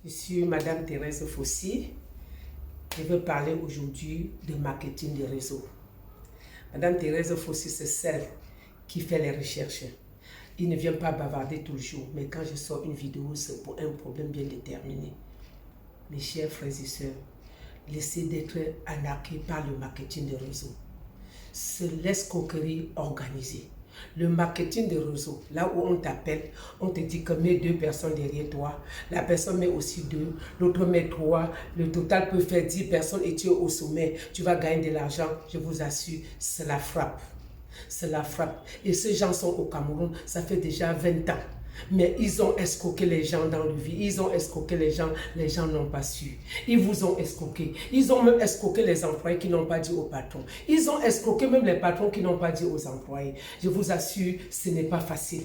Je suis Madame Thérèse Fossy. Je veux parler aujourd'hui de marketing de réseau. Madame Thérèse Fossy, c'est celle qui fait les recherches. Il ne vient pas bavarder tout le jour, mais quand je sors une vidéo, c'est pour un problème bien déterminé. Mes chers frères et sœurs, laissez d'être arnaqués par le marketing de réseau. C'est l'escroquerie organisée. Le marketing de réseau, là où on t'appelle, on te dit que mets 2 personnes derrière toi, la personne met aussi 2, l'autre met 3, le total peut faire 10 personnes et tu es au sommet, tu vas gagner de l'argent, je vous assure, c'est la frappe. C'est la frappe. Et ces gens sont au Cameroun, ça fait déjà 20 ans. Mais ils ont escroqué les gens dans le vie. Ils ont escroqué les gens n'ont pas su. Ils vous ont escroqué. Ils ont même escroqué les employés qui n'ont pas dit au patron. Ils ont escroqué même les patrons qui n'ont pas dit aux employés. Je vous assure, ce n'est pas facile.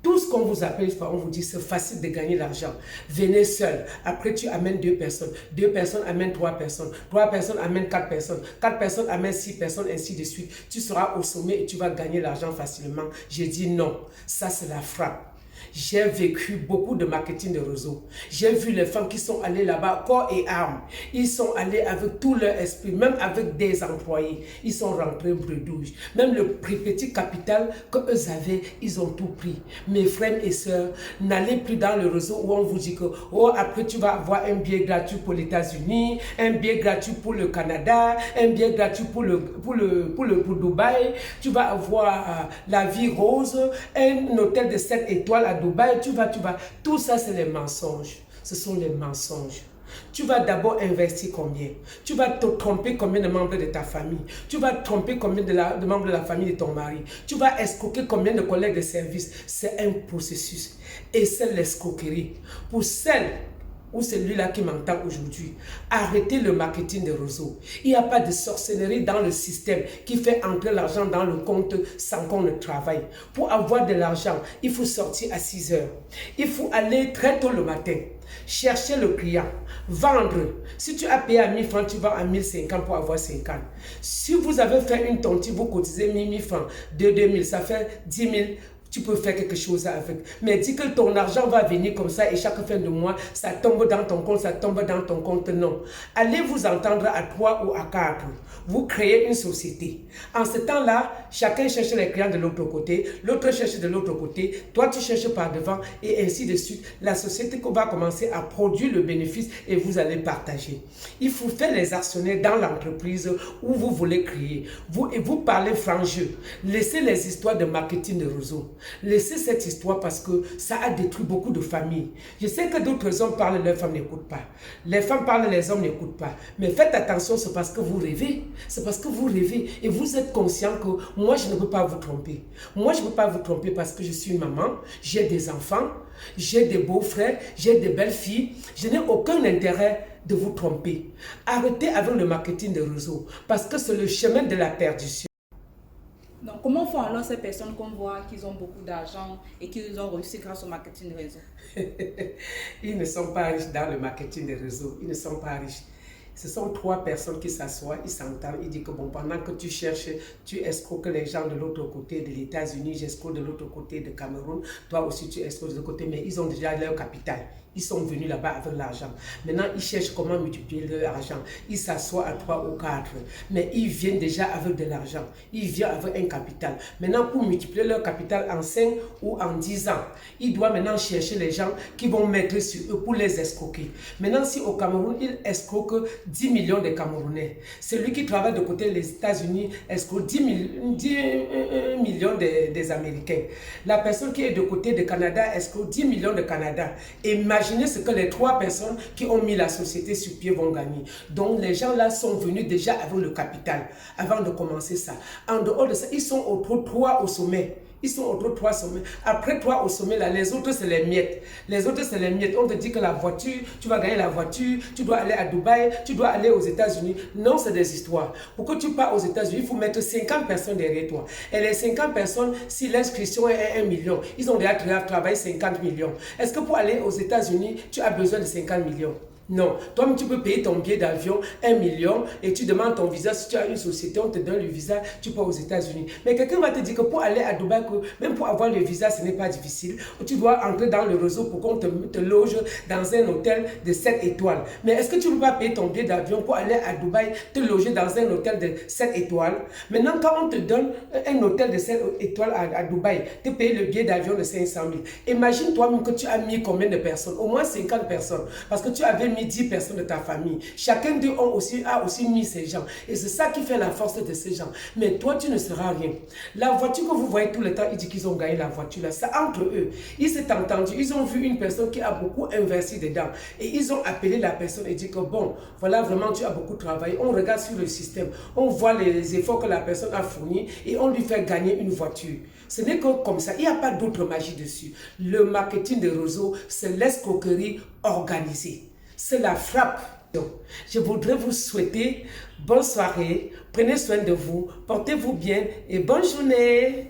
Tout ce qu'on vous appelle, on vous dit c'est facile de gagner l'argent. Venez seul. Après, tu amènes 2 personnes. 2 personnes amènent 3 personnes. 3 personnes amènent 4 personnes. 4 personnes amènent 6 personnes, ainsi de suite. Tu seras au sommet et tu vas gagner l'argent facilement. Je dis non. Ça, c'est la frappe. J'ai vécu beaucoup de marketing de réseau. J'ai vu les femmes qui sont allées là-bas, corps et âme. Ils sont allés avec tout leur esprit, même avec des employés. Ils sont rentrés bredouilles. Même le petit capital qu'eux avaient, ils ont tout pris. Mes frères et sœurs, n'allez plus dans le réseau où on vous dit que oh, après tu vas avoir un billet gratuit pour les États-Unis, un billet gratuit pour le Canada, un billet gratuit pour Dubaï. Tu vas avoir la vie rose, un hôtel de 7 étoiles à Dubaï, tu vas. Tout ça, c'est les mensonges. Ce sont les mensonges. Tu vas d'abord investir combien? Tu vas te tromper combien de membres de ta famille? Tu vas tromper combien de membres de la famille de ton mari? Tu vas escroquer combien de collègues de service? C'est un processus. Et c'est l'escroquerie. Pour celles ou celui-là qui m'entend aujourd'hui, arrêtez le marketing de réseau. Il n'y a pas de sorcellerie dans le système qui fait entrer l'argent dans le compte sans qu'on ne travaille. Pour avoir de l'argent, il faut sortir à 6 heures. Il faut aller très tôt le matin, chercher le client, vendre. Si tu as payé à 1000 francs, tu vends à 1050 pour avoir 50. Si vous avez fait une tontine, vous cotisez 1000 francs, 2000, ça fait 10 000. Tu peux faire quelque chose avec. Mais dis que ton argent va venir comme ça et chaque fin de mois, ça tombe dans ton compte, ça tombe dans ton compte. Non. Allez vous entendre à 3 ou à 4. Vous créez une société. En ce temps-là, chacun cherche les clients de l'autre côté, l'autre cherche de l'autre côté, toi tu cherches par devant et ainsi de suite. La société va commencer à produire le bénéfice et vous allez partager. Il faut faire les actionnaires dans l'entreprise où vous voulez créer. Vous parlez franc jeu. Laissez les histoires de marketing de réseau. Laissez cette histoire parce que ça a détruit beaucoup de familles. Je sais que d'autres hommes parlent, leurs femmes n'écoutent pas. Les femmes parlent, les hommes n'écoutent pas. Mais faites attention, c'est parce que vous rêvez. C'est parce que vous rêvez et vous êtes conscient que moi, je ne peux pas vous tromper. Moi, je ne peux pas vous tromper parce que je suis une maman, j'ai des enfants, j'ai des beaux-frères, j'ai des belles-filles. Je n'ai aucun intérêt de vous tromper. Arrêtez avec le marketing de réseau parce que c'est le chemin de la perdition. Donc, comment font alors ces personnes qu'on voit qu'ils ont beaucoup d'argent et qu'ils ont réussi grâce au marketing de réseau? Ils ne sont pas riches dans le marketing de réseau. Ils ne sont pas riches. Ce sont 3 personnes qui s'assoient, ils s'entendent, ils disent que bon, pendant que tu cherches, tu escroques les gens de l'autre côté de l'États-Unis, j'escroque de l'autre côté de Cameroun, toi aussi tu escroques de l'autre côté, mais ils ont déjà leur capital. Ils sont venus là-bas avec l'argent. Maintenant, ils cherchent comment multiplier leur argent. Ils s'assoient à 3 ou 4. Mais ils viennent déjà avec de l'argent. Ils viennent avec un capital. Maintenant, pour multiplier leur capital en 5 ou en 10 ans, ils doivent maintenant chercher les gens qui vont mettre sur eux pour les escroquer. Maintenant, si au Cameroun, ils escroquent 10 millions de Camerounais, celui qui travaille de côté des États-Unis escroque 10 millions des Américains. La personne qui est de côté du Canada escroque 10 millions de Canada. Imaginez ce que les 3 personnes qui ont mis la société sur pied vont gagner. Donc, les gens là sont venus déjà avec le capital avant de commencer ça. En dehors de ça, ils sont autour 3 au sommet. Ils sont autour 3 sommets. Après 3 au sommet, là, les autres, c'est les miettes. Les autres, c'est les miettes. On te dit que la voiture, tu vas gagner la voiture, tu dois aller à Dubaï, tu dois aller aux États-Unis. Non, c'est des histoires. Pour que tu pars aux États-Unis, il faut mettre 50 personnes derrière toi. Et les 50 personnes, si l'inscription est 1 million, ils ont déjà travaillé 50 millions. Est-ce que pour aller aux États-Unis, tu as besoin de 50 millions? Non, toi tu peux payer ton billet d'avion 1 million et tu demandes ton visa. Si tu as une société, on te donne le visa, tu pars aux États-Unis. Mais quelqu'un va te dire que pour aller à Dubaï, même pour avoir le visa, ce n'est pas difficile. Tu dois entrer dans le réseau pour qu'on te loge dans un hôtel de 7 étoiles. Mais est-ce que tu ne peux pas payer ton billet d'avion pour aller à Dubaï, te loger dans un hôtel de 7 étoiles? Maintenant, quand on te donne un hôtel de 7 étoiles à Dubaï, tu payes le billet d'avion de 500 000. Imagine toi-même que tu as mis combien de personnes? Au moins 50 personnes. Parce que tu avais mis 10 personnes de ta famille. Chacun d'eux a aussi mis ses gens. Et c'est ça qui fait la force de ces gens. Mais toi, tu ne seras rien. La voiture que vous voyez tout le temps, ils disent qu'ils ont gagné la voiture là. C'est entre eux. Ils s'est entendu. Ils ont vu une personne qui a beaucoup investi dedans. Et ils ont appelé la personne et dit que bon, voilà vraiment tu as beaucoup travaillé. On regarde sur le système. On voit les efforts que la personne a fournis et on lui fait gagner une voiture. Ce n'est que comme ça. Il n'y a pas d'autre magie dessus. Le marketing de réseau, c'est l'escroquerie organisée. C'est la frappe. Donc, je voudrais vous souhaiter bonne soirée, prenez soin de vous, portez-vous bien et bonne journée.